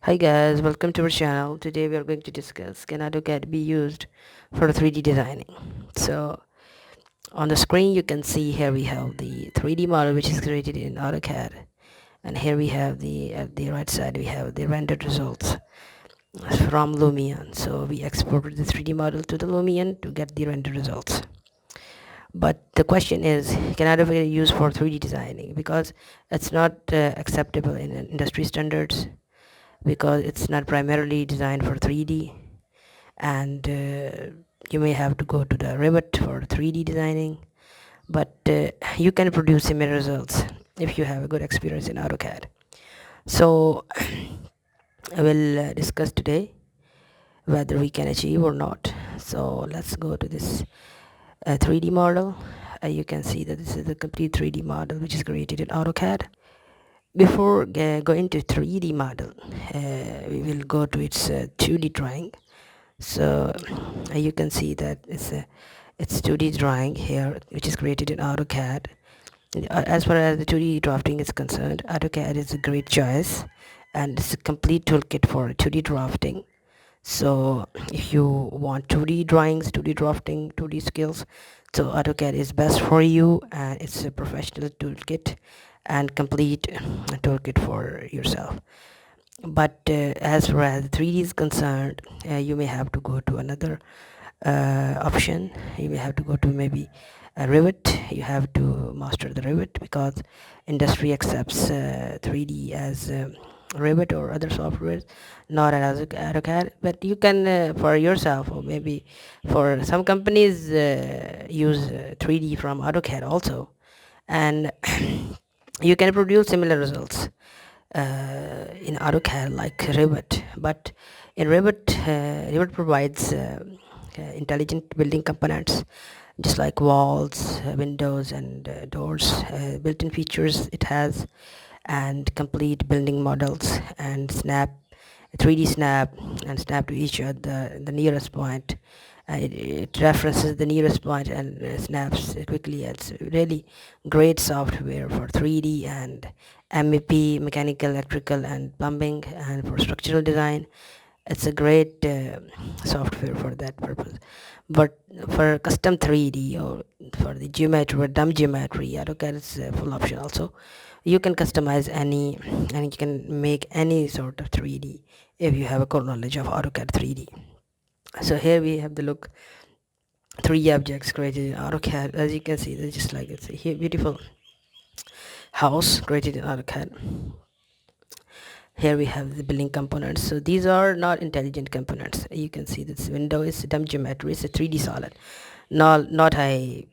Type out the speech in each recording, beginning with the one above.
Hi guys, welcome to our channel. Today we are going to discuss can AutoCAD be used for 3D designing. So on the screen you can see here we have the 3D model which is created in AutoCAD, and here we have the at the right side we have the rendered results from Lumion. So we exported the 3D model to the Lumion to get the rendered results. But the question is, can AutoCAD be used for 3D designing? Because it's not acceptable in industry standards, because it's not primarily designed for 3D, and you may have to go to the Revit for 3D designing, but you can produce similar results if you have a good experience in AutoCAD. So I will discuss today whether we can achieve or not. So let's go to this 3D model. You can see that this is the complete 3D model which is created in AutoCAD. Before going to 3D model, we will go to its 2D drawing. So you can see that it's 2D drawing here, which is created in AutoCAD. As far as the 2D drafting is concerned, AutoCAD is a great choice, and it's a complete toolkit for 2D drafting. So if you want 2D drawings, 2D drafting, 2D skills, so AutoCAD is best for you, and it's a professional toolkit and complete toolkit for yourself. But as far as 3D is concerned, you may have to go to another option. You may have to go to maybe a Revit. You have to master the Revit, because industry accepts 3D as Revit or other softwares, not as AutoCAD. But you can for yourself, or maybe for some companies use 3D from AutoCAD also, and you can produce similar results in AutoCAD like Revit. But in Revit, Revit provides intelligent building components, just like walls, windows, and doors. Built-in features it has, and complete building models, and snap 3D snap, and snap to each other the nearest point. It references the nearest point and snaps quickly. It's really great software for 3D and MEP, mechanical, electrical, and plumbing, and for structural design. It's a great software for that purpose. But for custom 3D, or for the geometry or dumb geometry, AutoCAD is a full option also. You can customize any, and you can make any sort of 3D if you have a core knowledge of AutoCAD 3D. So here we have the look 3 objects created in AutoCAD. As you can see, they're just like it's a beautiful house created in AutoCAD. Here we have the building components. So these are not intelligent components. You can see this window is dumb geometry. It's a 3D solid, not high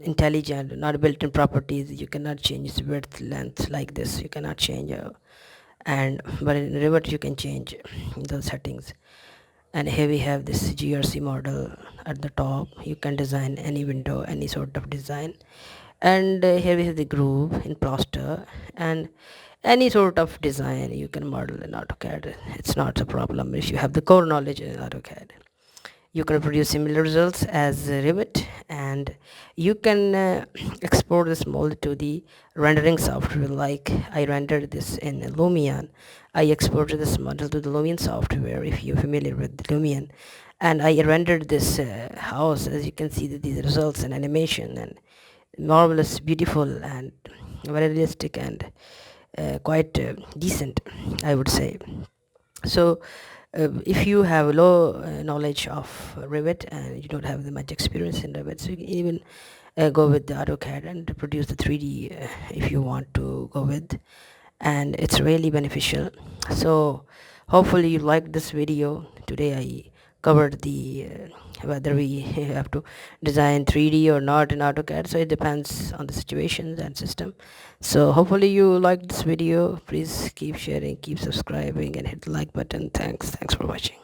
intelligent, not built-in properties. You cannot change its width, length like this. You cannot change but in Revit you can change those settings. And here we have this GRC model at the top. You can design any window, any sort of design. And here we have the groove in plaster, and any sort of design you can model in AutoCAD. It's not a problem if you have the core knowledge in AutoCAD. You can produce similar results as Revit, and you can export this mold to the rendering software. Like I rendered this in Lumion. I exported this model to the Lumion software, if you're familiar with Lumion, and I rendered this house. As you can see, these results and animation, and marvelous, beautiful, and very realistic, and quite decent, I would say. So if you have low knowledge of Revit, and you don't have the much experience in Revit, so you can even go with the AutoCAD and produce the 3D if you want to go with, and it's really beneficial. So hopefully you liked this video. Today I covered the whether we have to design 3D or not in AutoCAD, so it depends on the situations and system. So hopefully you liked this video. Please keep sharing, keep subscribing, and hit the like button. Thanks for watching.